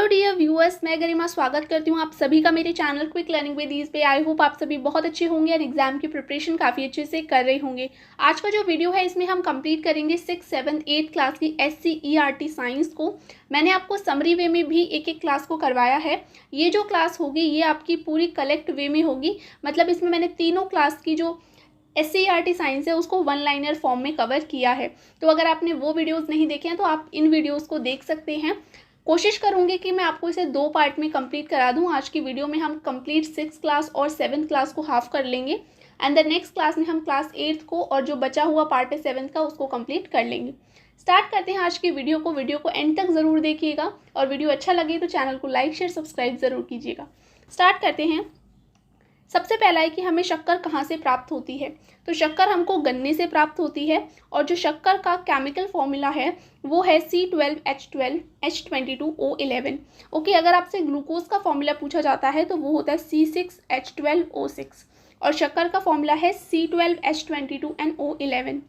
Hello dear viewers, मैं गरिमा स्वागत करती हूँ आप सभी का मेरे channel quick learning with ease पे। आई होप आप सभी बहुत अच्छे होंगे और एग्जाम की प्रिपरेशन काफ़ी अच्छे से कर रहे होंगे। आज का जो वीडियो है इसमें हम कंप्लीट करेंगे 6, 7, 8 क्लास की SCERT साइंस को। मैंने आपको समरी वे में भी एक एक क्लास को करवाया है। ये जो क्लास होगी ये आपकी पूरी कलेक्ट वे में होगी, मतलब इसमें मैंने तीनों क्लास की जो SCERT साइंस है उसको वन लाइनर फॉर्म में कवर किया है। तो अगर आपने वो वीडियोज़ नहीं देखे हैं तो आप इन वीडियोज़ को देख सकते हैं। कोशिश करूंगी कि मैं आपको इसे 2 पार्ट में कंप्लीट करा दूं। आज की वीडियो में हम कंप्लीट 6 क्लास और 7 क्लास को हाफ कर लेंगे एंड द नेक्स्ट क्लास में हम क्लास 8 को और जो बचा हुआ पार्ट है 7 का उसको कंप्लीट कर लेंगे। स्टार्ट करते हैं आज की वीडियो को एंड तक ज़रूर देखिएगा और वीडियो अच्छा लगे तो चैनल को लाइक शेयर सब्सक्राइब ज़रूर कीजिएगा। स्टार्ट करते हैं। सबसे पहला है कि हमें शक्कर कहाँ से प्राप्त होती है। तो शक्कर हमको गन्ने से प्राप्त होती है और जो शक्कर का केमिकल फॉर्मूला है वो है C12H12H22O11। ओके, अगर आपसे ग्लूकोज का फॉर्मूला पूछा जाता है तो वो होता है C6H12O6 और शक्कर का फॉर्मूला है C12H22NO11।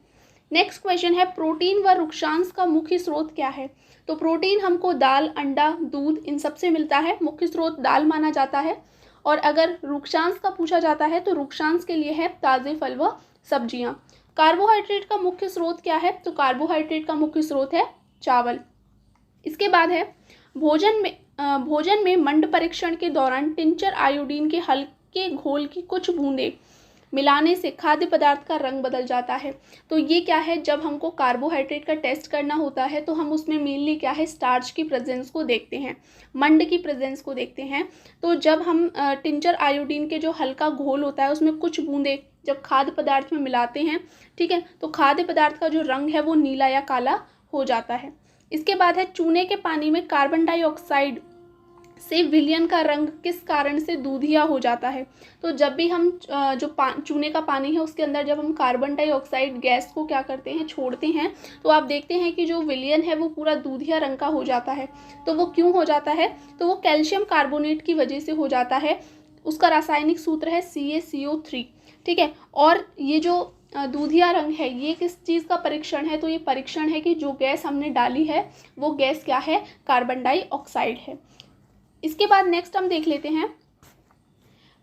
नेक्स्ट क्वेश्चन है, प्रोटीन व रुक्षांश का मुख्य स्रोत क्या है। तो प्रोटीन हमको दाल, अंडा, दूध इन सब से मिलता है। मुख्य स्रोत दाल माना जाता है। और अगर रुक्षांश का पूछा जाता है तो रुक्षांश के लिए है ताज़े फल व सब्जियां। कार्बोहाइड्रेट का मुख्य स्रोत क्या है। तो कार्बोहाइड्रेट का मुख्य स्रोत है चावल। इसके बाद है भोजन में मंड परीक्षण के दौरान टिंचर आयोडीन के हल्के घोल की कुछ बूंदें मिलाने से खाद्य पदार्थ का रंग बदल जाता है। तो ये क्या है, जब हमको कार्बोहाइड्रेट का टेस्ट करना होता है तो हम उसमें मेनली क्या है, स्टार्च की प्रेजेंस को देखते हैं, मंड की प्रेजेंस को देखते हैं। तो जब हम टिंचर आयोडीन के जो हल्का घोल होता है उसमें कुछ बूंदें जब खाद्य पदार्थ में मिलाते हैं, ठीक है, तो खाद्य पदार्थ का जो रंग है वो नीला या काला हो जाता है। इसके बाद है, चूने के पानी में कार्बन डाइऑक्साइड से विलयन का रंग किस कारण से दूधिया हो जाता है। तो जब भी हम जो चूने का पानी है उसके अंदर जब हम कार्बन डाइऑक्साइड गैस को क्या करते हैं, छोड़ते हैं, तो आप देखते हैं कि जो विलयन है वो पूरा दूधिया रंग का हो जाता है। तो वो क्यों हो जाता है, तो वो कैल्शियम कार्बोनेट की वजह से हो जाता है। उसका रासायनिक सूत्र है CaCO3, ठीक है। और ये जो दूधिया रंग है ये किस चीज़ का परीक्षण है, तो ये परीक्षण है कि जो गैस हमने डाली है वो गैस क्या है, कार्बन डाइऑक्साइड है। इसके बाद नेक्स्ट हम देख लेते हैं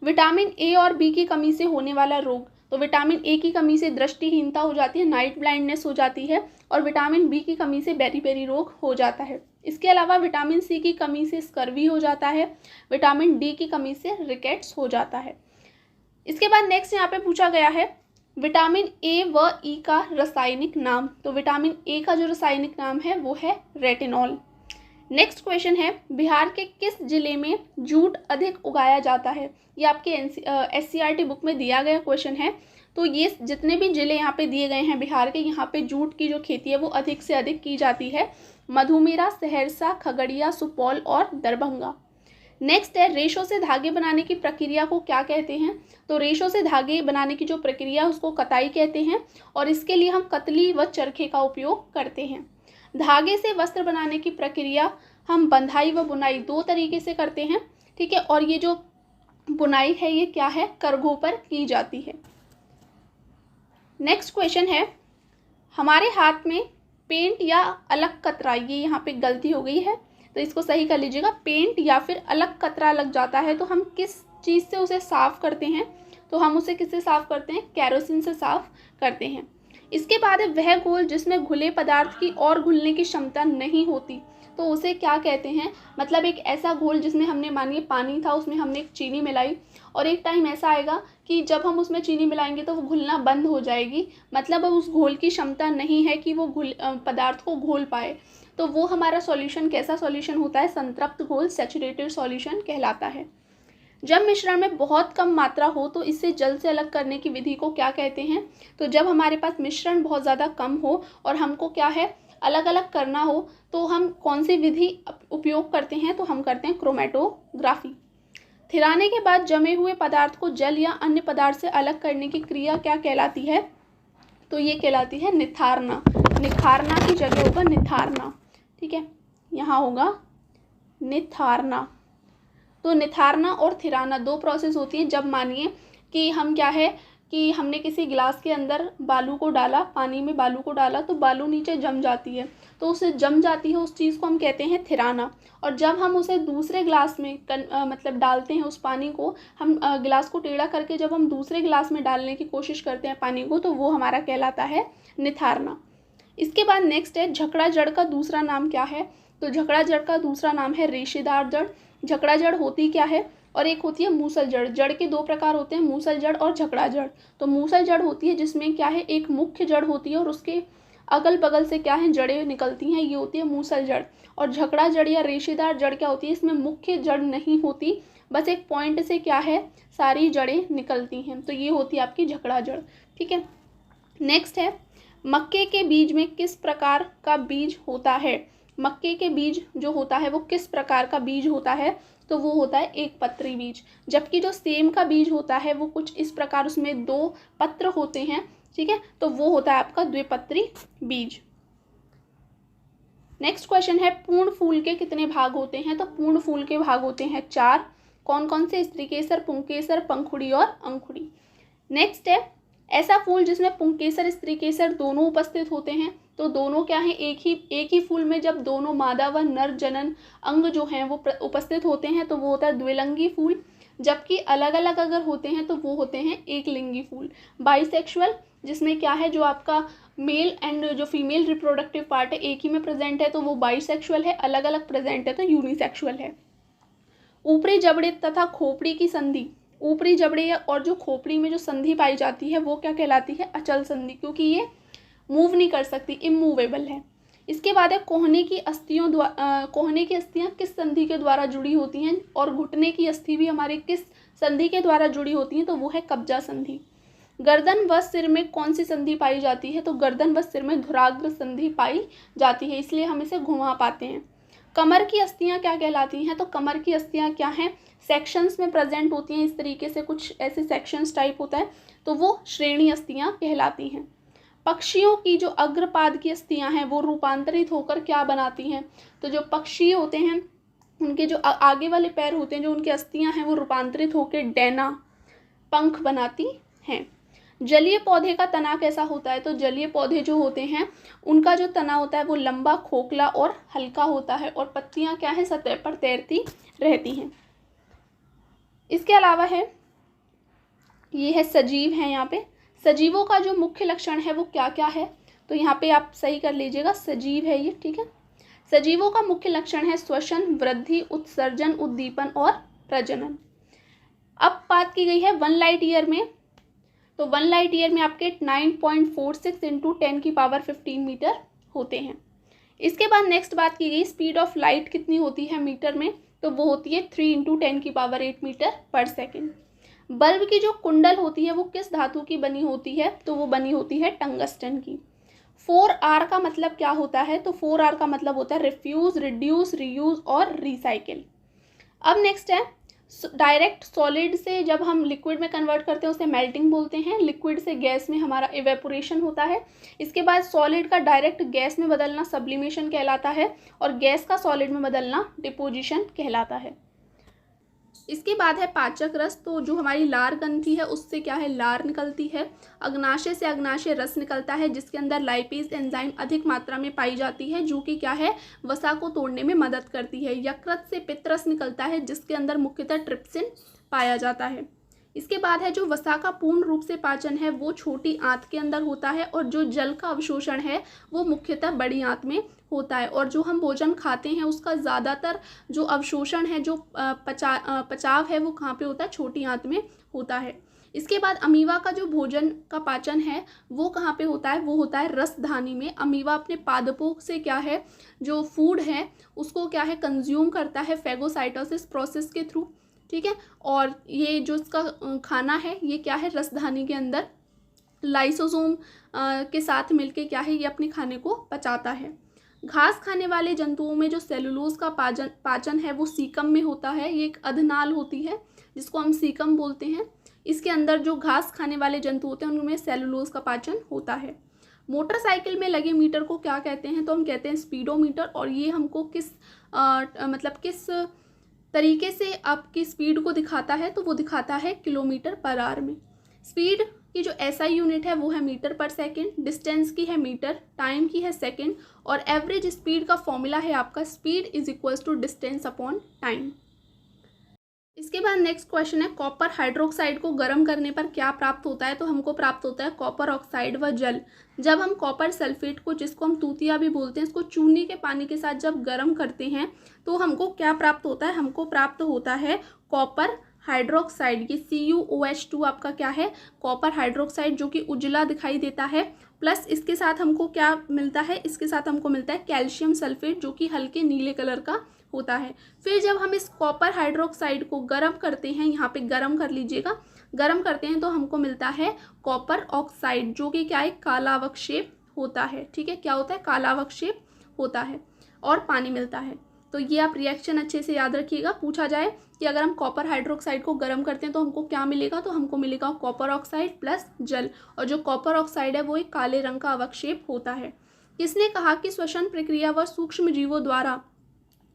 विटामिन A और B की कमी से होने वाला रोग। तो विटामिन A की कमी से दृष्टिहीनता हो जाती है, नाइट ब्लाइंडनेस हो जाती है, और विटामिन B की कमी से बेरी-बेरी रोग हो जाता है। इसके अलावा विटामिन C की कमी से स्कर्वी हो जाता है, विटामिन D की कमी से रिकेट्स हो जाता है। इसके बाद नेक्स्ट यहाँ पे पूछा गया है विटामिन A व E का रासायनिक नाम। तो विटामिन A का जो रासायनिक नाम है वो है रेटिनॉल। नेक्स्ट क्वेश्चन है, बिहार के किस जिले में जूट अधिक उगाया जाता है। ये आपके SCERT बुक में दिया गया क्वेश्चन है। तो ये जितने भी जिले यहाँ पे दिए गए हैं बिहार के, यहाँ पे जूट की जो खेती है वो अधिक से अधिक की जाती है। मधुमेरा, सहरसा, खगड़िया, सुपौल और दरभंगा। नेक्स्ट है, रेशों से धागे बनाने की प्रक्रिया को क्या कहते हैं। तो रेशों से धागे बनाने की जो प्रक्रिया उसको कताई कहते हैं और इसके लिए हम कतली व चरखे का उपयोग करते हैं। धागे से वस्त्र बनाने की प्रक्रिया हम बंधाई व बुनाई 2 तरीके से करते हैं, ठीक है। और ये जो बुनाई है ये क्या है, करघों पर की जाती है। नेक्स्ट क्वेश्चन है, हमारे हाथ में पेंट या अलग कतरा, ये यहाँ पे गलती हो गई है तो इसको सही कर लीजिएगा। पेंट या फिर अलग कतरा लग जाता है तो हम किस चीज़ से उसे साफ़ करते हैं। तो हम उसे किससे साफ़ करते हैं, केरोसिन से साफ़ करते हैं। इसके बाद है, वह घोल जिसमें घुले पदार्थ की और घुलने की क्षमता नहीं होती, तो उसे क्या कहते हैं। मतलब एक ऐसा घोल जिसमें हमने मानिए पानी था उसमें हमने एक चीनी मिलाई और एक टाइम ऐसा आएगा कि जब हम उसमें चीनी मिलाएंगे तो वो घुलना बंद हो जाएगी, मतलब अब उस घोल की क्षमता नहीं है कि वो पदार्थ को घोल पाए। तो वो हमारा सॉल्यूशन कैसा सॉल्यूशन होता है, संतृप्त घोल, सैचुरेटेड सॉल्यूशन कहलाता है। जब मिश्रण में बहुत कम मात्रा हो तो इससे जल से अलग करने की विधि को क्या कहते हैं। तो जब हमारे पास मिश्रण बहुत ज़्यादा कम हो और हमको क्या है, अलग अलग करना हो तो हम कौन सी विधि उपयोग करते हैं, तो हम करते हैं क्रोमेटोग्राफी। थिराने के बाद जमे हुए पदार्थ को जल या अन्य पदार्थ से अलग करने की क्रिया क्या कहलाती है। तो ये कहलाती है निथारना। निखारना की जगह होगा निथारना, ठीक है, यहाँ होगा निथारना। तो निथारना और थिराना 2 प्रोसेस होती है। जब मानिए कि हम क्या है कि हमने किसी गिलास के अंदर बालू को डाला, पानी में बालू को डाला तो बालू नीचे जम जाती है, तो उसे जम जाती है उस चीज़ को हम कहते हैं थिराना। और जब हम उसे दूसरे गिलास में मतलब डालते हैं उस पानी को, हम गिलास को टेढ़ा करके जब हम दूसरे गिलास में डालने की कोशिश करते हैं पानी को, तो वो हमारा कहलाता है निथारना। इसके बाद नेक्स्ट है झकड़ा जड़ का दूसरा नाम क्या है। तो झकड़ा जड़ का दूसरा नाम है रेशेदार जड़। झकड़ा जड़ होती क्या है, और एक होती है मूसल जड़। जड़ के दो प्रकार होते हैं, मूसल जड़ और झकड़ा जड़। तो मूसल जड़ होती है जिसमें क्या है, एक मुख्य जड़ होती है और उसके अगल बगल से क्या है, जड़ें निकलती हैं, ये होती है मूसल जड़। और झकड़ा जड़ या रेशेदार जड़ क्या होती है, इसमें मुख्य जड़ नहीं होती, बस एक पॉइंट से क्या है सारी जड़ें निकलती हैं, तो ये होती है आपकी झकड़ा जड़। ठीक है, नेक्स्ट है मक्के के बीज में किस प्रकार का बीज होता है। मक्के के बीज जो होता है वो किस प्रकार का बीज होता है, तो वो होता है एक पत्री बीज। जबकि जो सेम का बीज होता है वो कुछ इस प्रकार, उसमें 2 पत्र होते हैं। ठीक है, तो वो होता है आपका द्विपत्री बीज। नेक्स्ट क्वेश्चन है पूर्ण फूल के कितने भाग होते हैं। तो पूर्ण फूल के भाग होते हैं 4। कौन कौन से, स्त्रीकेसर, पुंकेसर, पंखुड़ी और अंकुड़ी। नेक्स्ट है ऐसा फूल जिसमें पुंकेसर स्त्रीकेसर दोनों उपस्थित होते हैं। तो दोनों क्या है, एक ही फूल में जब दोनों मादा व नर जनन अंग जो हैं वो उपस्थित होते हैं तो वो होता है द्विलिंगी फूल। जबकि अलग अलग अगर होते हैं तो वो होते हैं एक लिंगी फूल। बाइसेक्सुअल जिसमें क्या है, जो आपका मेल एंड जो फीमेल रिप्रोडक्टिव पार्ट है एक ही में प्रेजेंट है तो वो बाइसेक्सुअल है, अलग अलग प्रेजेंट है तो यूनिसेक्सुअल है। ऊपरी जबड़े तथा खोपड़ी की संधि, ऊपरी जबड़े और जो खोपड़ी में जो संधि पाई जाती है वो क्या कहलाती है, अचल संधि, क्योंकि ये मूव नहीं कर सकती, इमूवेबल है। इसके बाद है कोहने की अस्थियां किस संधि के द्वारा जुड़ी होती हैं, और घुटने की अस्थि भी हमारे किस संधि के द्वारा जुड़ी होती हैं, तो वो है कब्जा संधि। गर्दन व सिर में कौन सी संधि पाई जाती है, तो गर्दन व सिर में धुराग्र संधि पाई जाती है, इसलिए हम इसे घुमा पाते हैं। कमर की अस्थियां क्या कहलाती हैं, तो कमर की अस्थियां क्या हैं, सेक्शंस में प्रेजेंट होती हैं, इस तरीके से कुछ ऐसे सेक्शंस टाइप होता है, तो वो श्रेणी अस्थियां कहलाती हैं। पक्षियों की जो अग्रपाद की अस्थियां हैं वो रूपांतरित होकर क्या बनाती हैं, तो जो पक्षी होते हैं उनके जो आगे वाले पैर होते हैं, जो उनकी अस्थियां हैं वो रूपांतरित होकर डैना, पंख बनाती हैं। जलीय पौधे का तना कैसा होता है, तो जलीय पौधे जो होते हैं उनका जो तना होता है वो लंबा, खोखला और हल्का होता है, और पत्तियां क्या है, सतह पर तैरती रहती हैं। इसके अलावा है, ये है सजीव है। यहाँ पे सजीवों का जो मुख्य लक्षण है वो क्या क्या है, तो यहाँ पे आप सही कर लीजिएगा, सजीव है ये। ठीक है, सजीवों का मुख्य लक्षण है श्वसन, वृद्धि, उत्सर्जन, उद्दीपन और प्रजनन। अब बात की गई है 1 लाइट ईयर में, तो 1 लाइट ईयर में आपके 9.46 × 10⁻15 मीटर होते हैं। इसके बाद नेक्स्ट बात की गई स्पीड ऑफ लाइट कितनी होती है मीटर में, तो वो होती है 3 × 10⁸ मीटर पर सेकेंड। बल्ब की जो कुंडल होती है वो किस धातु की बनी होती है, तो वो बनी होती है टंगस्टन की। 4R का मतलब क्या होता है, तो 4R का मतलब होता है रिफ्यूज, रिड्यूस, रीयूज और रिसाइकिल। अब नेक्स्ट है डायरेक्ट सॉलिड से जब हम लिक्विड में कन्वर्ट करते हैं उसे मेल्टिंग बोलते हैं। लिक्विड से गैस में हमारा इवेपोरेशन होता है। इसके बाद सॉलिड का डायरेक्ट गैस में बदलना सब्लिमेशन कहलाता है, और गैस का सॉलिड में बदलना डिपोजिशन कहलाता है। इसके बाद है पाचक रस, तो जो हमारी लार ग्रंथि है उससे क्या है, लार निकलती है। अग्नाशय से अग्नाशय रस निकलता है जिसके अंदर लाइपेज एंजाइम अधिक मात्रा में पाई जाती है, जो कि क्या है, वसा को तोड़ने में मदद करती है। यकृत से पित्त रस निकलता है जिसके अंदर मुख्यतः ट्रिप्सिन पाया जाता है। इसके बाद है जो वसा का पूर्ण रूप से पाचन है वो छोटी आंत के अंदर होता है, और जो जल का अवशोषण है वो मुख्यतः बड़ी आंत में होता है। और जो हम भोजन खाते हैं उसका ज़्यादातर जो अवशोषण है, जो पचाव है, वो कहाँ पे होता है, छोटी आंत में होता है। इसके बाद अमीवा का जो भोजन का पाचन है वो कहाँ पे होता है, वो होता है रसधानी में। अमीवा अपने पादपों से क्या है, जो फूड है उसको क्या है, कंज्यूम करता है फेगोसाइटोसिस प्रोसेस के थ्रू। ठीक है, और ये जो इसका खाना है ये क्या है, रसधानी के अंदर लाइसोसोम के साथ मिलके क्या है, ये अपने खाने को पचाता है। घास खाने वाले जंतुओं में जो सेलुलोज का पाचन है वो सीकम में होता है। ये एक अधनाल होती है जिसको हम सीकम बोलते हैं। इसके अंदर जो घास खाने वाले जंतु होते हैं उनमें सेलुलोज का पाचन होता है। मोटरसाइकिल में लगे मीटर को क्या कहते हैं, तो हम कहते हैं स्पीडोमीटर। और ये हमको किस किस तरीके से आपकी स्पीड को दिखाता है, तो वो दिखाता है km/h में। स्पीड कि जो SI यूनिट है वो है मीटर पर सेकेंड, डिस्टेंस की है मीटर, टाइम की है सेकेंड, और एवरेज स्पीड का फॉर्मूला है आपका speed is equals to distance upon time. इसके बाद नेक्स्ट क्वेश्चन है कॉपर हाइड्रोक्साइड को गर्म करने पर क्या प्राप्त होता है। तो हमको प्राप्त होता है कॉपर ऑक्साइड व जल। जब हम कॉपर सल्फेट को, जिसको हम तूतिया भी बोलते हैं, इसको चूने के पानी के साथ जब गर्म करते हैं तो हमको क्या प्राप्त होता है, हमको प्राप्त होता है कॉपर हाइड्रोक्साइड। ये CuOH2 आपका क्या है, कॉपर हाइड्रोक्साइड, जो कि उजला दिखाई देता है। प्लस इसके साथ हमको क्या मिलता है, इसके साथ हमको मिलता है कैल्शियम सल्फेट, जो कि हल्के नीले कलर का होता है। फिर जब हम इस कॉपर हाइड्रोक्साइड को गर्म करते हैं, यहाँ पे गर्म कर लीजिएगा, गर्म करते हैं तो हमको मिलता है कॉपर ऑक्साइड, जो कि क्या है, काला अवक्षेप होता है। ठीक है, क्या होता है, काला अवक्षेप होता है, और पानी मिलता है। तो ये आप रिएक्शन अच्छे से याद रखिएगा। पूछा जाए कि अगर हम कॉपर हाइड्रोक्साइड को गर्म करते हैं तो हमको क्या मिलेगा, तो हमको मिलेगा कॉपर ऑक्साइड प्लस जल, और जो कॉपर ऑक्साइड है वो एक काले रंग का अवक्षेप होता है। किसने कहा कि श्वसन प्रक्रिया व सूक्ष्म जीवों द्वारा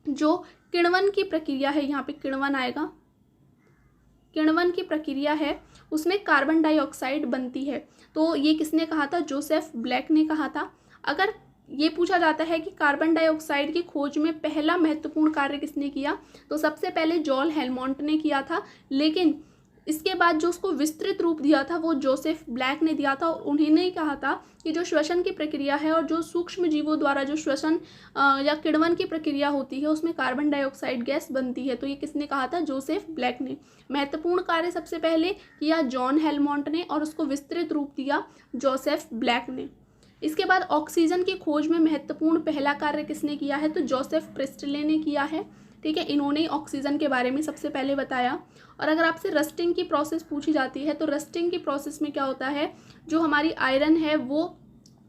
जो किण्वन की प्रक्रिया है, यहाँ पे किण्वन आएगा, किण्वन की प्रक्रिया है, उसमें कार्बन डाइऑक्साइड बनती है। तो ये किसने कहा था, जोसेफ ब्लैक ने कहा था। अगर ये पूछा जाता है कि कार्बन डाइऑक्साइड की खोज में पहला महत्वपूर्ण कार्य किसने किया, तो सबसे पहले जॉन हेलमोंट ने किया था, लेकिन इसके बाद जो उसको विस्तृत रूप दिया था वो जोसेफ ब्लैक ने दिया था। और उन्होंने ही कहा था कि जो श्वसन की प्रक्रिया है और जो सूक्ष्म जीवों द्वारा जो श्वसन या किण्वन की प्रक्रिया होती है उसमें कार्बन डाइऑक्साइड गैस बनती है। तो ये किसने कहा था, जोसेफ ब्लैक ने। महत्वपूर्ण कार्य सबसे पहले किया जॉन हेलमोंट ने, और उसको विस्तृत रूप दिया जोसेफ ब्लैक ने। इसके बाद ऑक्सीजन की खोज में महत्वपूर्ण पहला कार्य किसने किया है, तो जोसेफ प्रिस्टले ने किया है। ठीक है, इन्होंने ऑक्सीजन के बारे में सबसे पहले बताया। और अगर आपसे रस्टिंग की प्रोसेस पूछी जाती है तो रस्टिंग की प्रोसेस में क्या होता है, जो हमारी आयरन है वो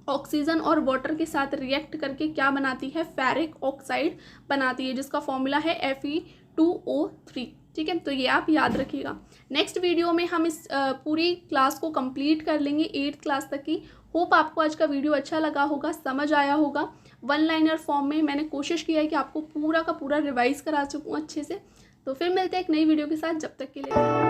ऑक्सीजन और वाटर के साथ रिएक्ट करके क्या बनाती है, फेरिक ऑक्साइड बनाती है, जिसका फॉर्मूला है Fe2O3। ठीक है, तो ये आप याद रखिएगा। नेक्स्ट वीडियो में हम इस पूरी क्लास को कंप्लीट कर लेंगे, 8th क्लास तक की। होप आपको आज का वीडियो अच्छा लगा होगा, समझ आया होगा। 1 लाइनर फॉर्म में मैंने कोशिश किया है कि आपको पूरा का पूरा रिवाइज करा सकूँ अच्छे से। तो फिर मिलते हैं एक नई वीडियो के साथ, जब तक के लिए।